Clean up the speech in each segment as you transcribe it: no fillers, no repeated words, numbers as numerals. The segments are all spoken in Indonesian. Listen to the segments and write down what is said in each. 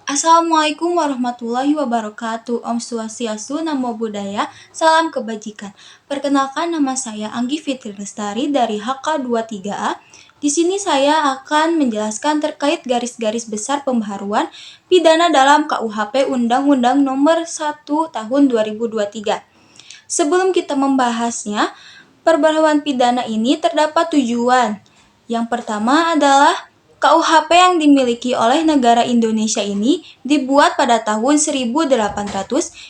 Assalamualaikum warahmatullahi wabarakatuh. Om Swastiastu, Namo Buddhaya, salam kebajikan. Perkenalkan, nama saya Anggi Fitri Lestari dari HK23A. Di sini saya akan menjelaskan terkait garis-garis besar pembaharuan pidana dalam KUHP Undang-Undang Nomor 1 Tahun 2023. Sebelum kita membahasnya, perbaharuan pidana ini terdapat tujuan. Yang pertama adalah KUHP yang dimiliki oleh negara Indonesia ini dibuat pada tahun 1800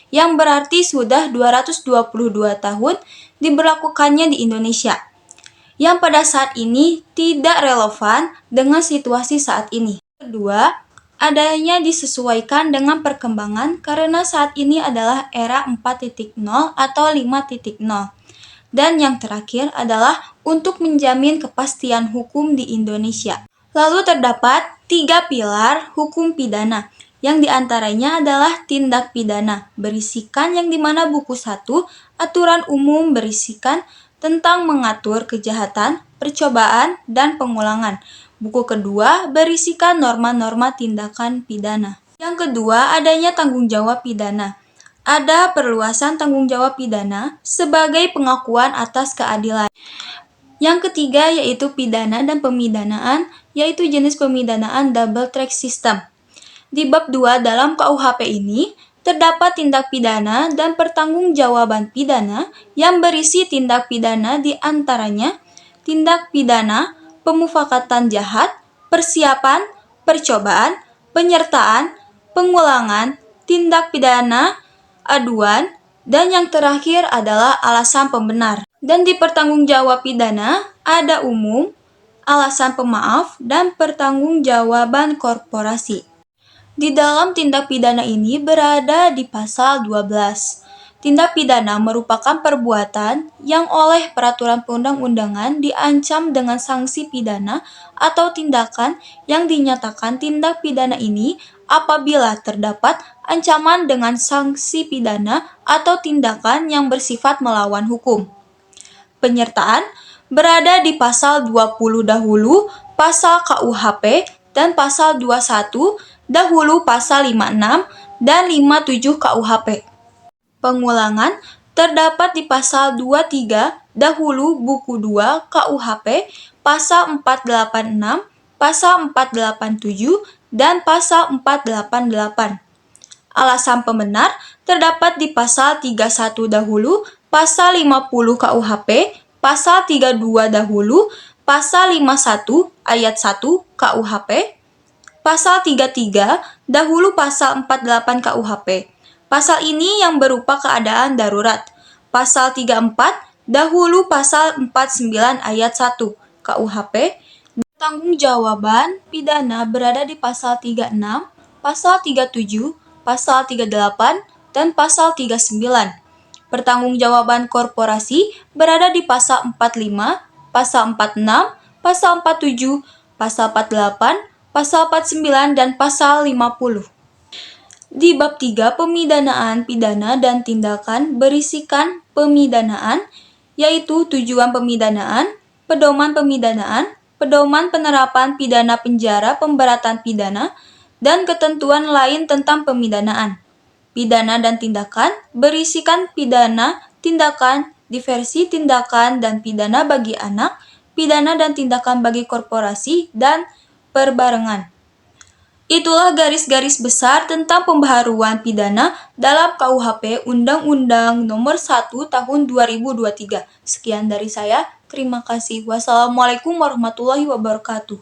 yang berarti sudah 222 tahun diberlakukannya di Indonesia. Yang pada saat ini tidak relevan dengan situasi saat ini. Kedua, adanya disesuaikan dengan perkembangan karena saat ini adalah era 4.0 atau 5.0. Dan yang terakhir adalah untuk menjamin kepastian hukum di Indonesia. Lalu terdapat 3 pilar hukum pidana, yang diantaranya adalah tindak pidana berisikan yang dimana buku 1, aturan umum berisikan tentang mengatur kejahatan, percobaan, dan pengulangan. Buku kedua berisikan norma-norma tindakan pidana. Yang kedua, adanya tanggung jawab pidana. Ada perluasan tanggung jawab pidana sebagai pengakuan atas keadilan. Yang ketiga yaitu pidana dan pemidanaan, yaitu jenis pemidanaan double track system. Di bab 2 dalam KUHP ini, terdapat tindak pidana dan pertanggungjawaban pidana yang berisi tindak pidana di antaranya tindak pidana pemufakatan jahat, persiapan, percobaan, penyertaan, pengulangan, tindak pidana aduan, dan yang terakhir adalah alasan pembenar. Dan di pertanggungjawab pidana ada umum, alasan pemaaf, dan pertanggungjawaban korporasi. Di dalam tindak pidana ini berada di pasal 12. Tindak pidana merupakan perbuatan yang oleh peraturan perundang-undangan diancam dengan sanksi pidana atau tindakan yang dinyatakan tindak pidana ini apabila terdapat ancaman dengan sanksi pidana atau tindakan yang bersifat melawan hukum. Penyertaan berada di pasal 20 dahulu pasal KUHP dan pasal 21 dahulu pasal 56 dan 57 KUHP. Pengulangan terdapat di pasal 23 dahulu buku 2 KUHP, pasal 486, pasal 487, dan pasal 488. Alasan pembenar terdapat di pasal 31 dahulu, pasal 50 KUHP, pasal 32 dahulu, pasal 51 ayat 1 KUHP, pasal 33 dahulu pasal 48 KUHP. Pasal ini yang berupa keadaan darurat. Pasal 34 dahulu pasal 49 ayat 1 KUHP. Pertanggungjawaban pidana berada di pasal 36, pasal 37, pasal 38, dan pasal 39. Pertanggungjawaban korporasi berada di pasal 45, pasal 46, pasal 47, pasal 48, pasal 49, dan pasal 50. Di bab 3 pemidanaan pidana dan tindakan berisikan pemidanaan, yaitu tujuan pemidanaan, pedoman pemidanaan, pedoman penerapan pidana penjara pemberatan pidana, dan ketentuan lain tentang pemidanaan. Pidana dan tindakan berisikan pidana, tindakan, diversi tindakan, dan pidana bagi anak, pidana dan tindakan bagi korporasi, dan perbarengan. Itulah garis-garis besar tentang pembaharuan pidana dalam KUHP Undang-Undang Nomor 1 Tahun 2023. Sekian dari saya. Terima kasih. Wassalamualaikum warahmatullahi wabarakatuh.